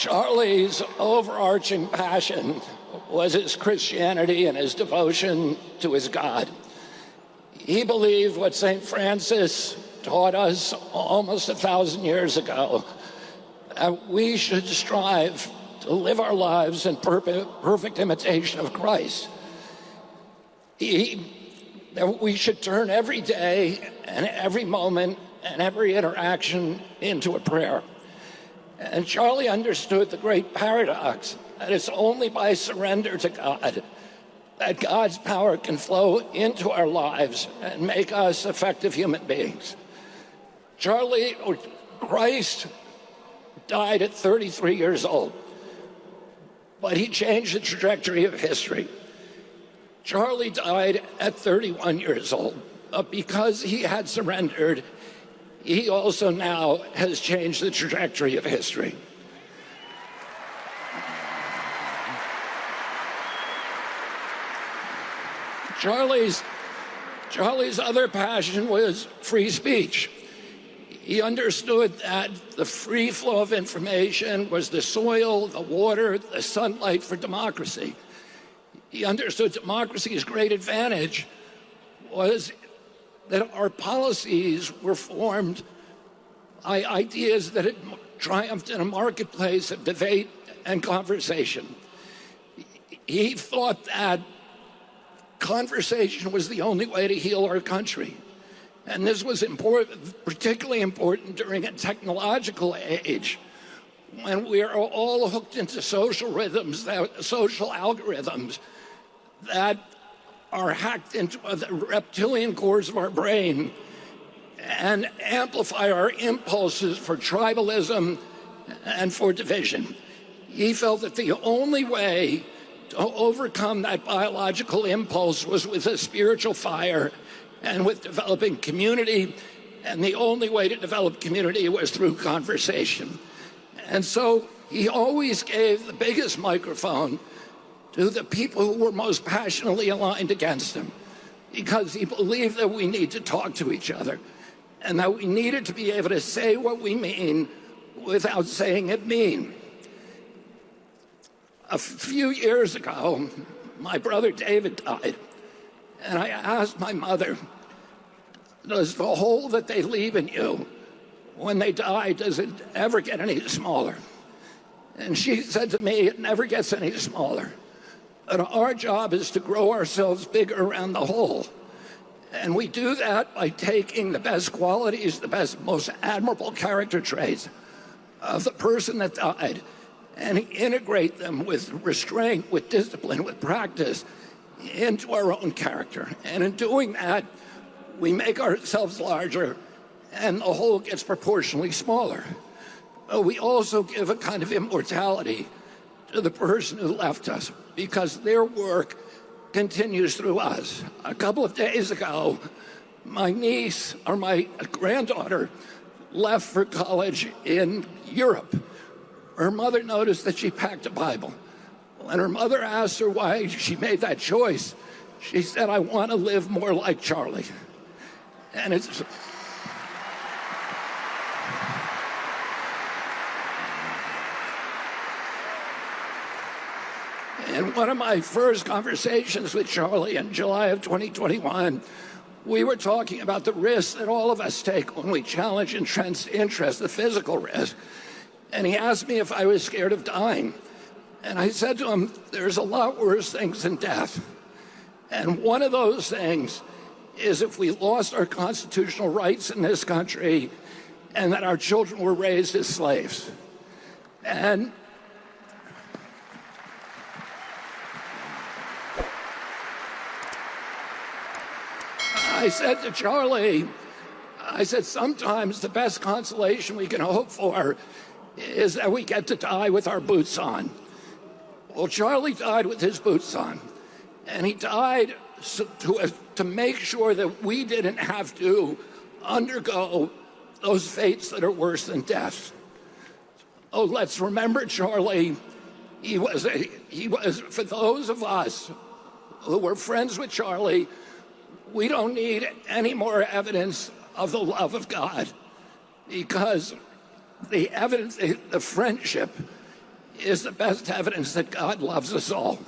Charlie's overarching passion was his Christianity and his devotion to his God. He believed what St. Francis taught us almost 1,000 years ago, that we should strive to live our lives in perfect imitation of Christ. That we should turn every day and every moment and every interaction into a prayer. And Charlie understood the great paradox that it's only by surrender to God that God's power can flow into our lives and make us effective human beings. Christ died at 33 years old, but he changed the trajectory of history. Charlie died at 31 years old, but because he had surrendered, he also now has changed the trajectory of history. Charlie's other passion was free speech. He understood that the free flow of information was the soil, the water, the sunlight for democracy. He understood democracy's great advantage was that our policies were formed by ideas that had triumphed in a marketplace of debate and conversation. He thought that conversation was the only way to heal our country. And this was particularly important during a technological age when we are all hooked into social algorithms that are hacked into the reptilian cores of our brain and amplify our impulses for tribalism and for division. He felt that the only way to overcome that biological impulse was with a spiritual fire and with developing community, and the only way to develop community was through conversation. And so he always gave the biggest microphone to the people who were most passionately aligned against him, because he believed that we need to talk to each other and that we needed to be able to say what we mean without saying it mean. A few years ago, my brother David died, and I asked my mother, does the hole that they leave in you when they die, does it ever get any smaller? And she said to me, it never gets any smaller. But our job is to grow ourselves bigger around the hole. And we do that by taking the best qualities, the best, most admirable character traits of the person that died and integrate them with restraint, with discipline, with practice into our own character. And in doing that, we make ourselves larger and the whole gets proportionally smaller. But we also give a kind of immortality to the person who left us because their work continues through us. A couple of days ago, my niece, or my granddaughter, left for college in Europe. Her mother noticed that she packed a Bible. When her mother asked her why she made that choice, she said, I want to live more like Charlie. And it's... In one of my first conversations with Charlie in July of 2021, we were talking about the risks that all of us take when we challenge entrenched interest, the physical risk. And he asked me if I was scared of dying. And I said to him, there's a lot worse things than death. And one of those things is if we lost our constitutional rights in this country and that our children were raised as slaves. And I said to Charlie, I said, sometimes the best consolation we can hope for is that we get to die with our boots on. Well, Charlie died with his boots on, and he died to make sure that we didn't have to undergo those fates that are worse than death. Oh, let's remember Charlie. He was, for those of us who were friends with Charlie, we don't need any more evidence of the love of God, because the evidence, the friendship is the best evidence that God loves us all.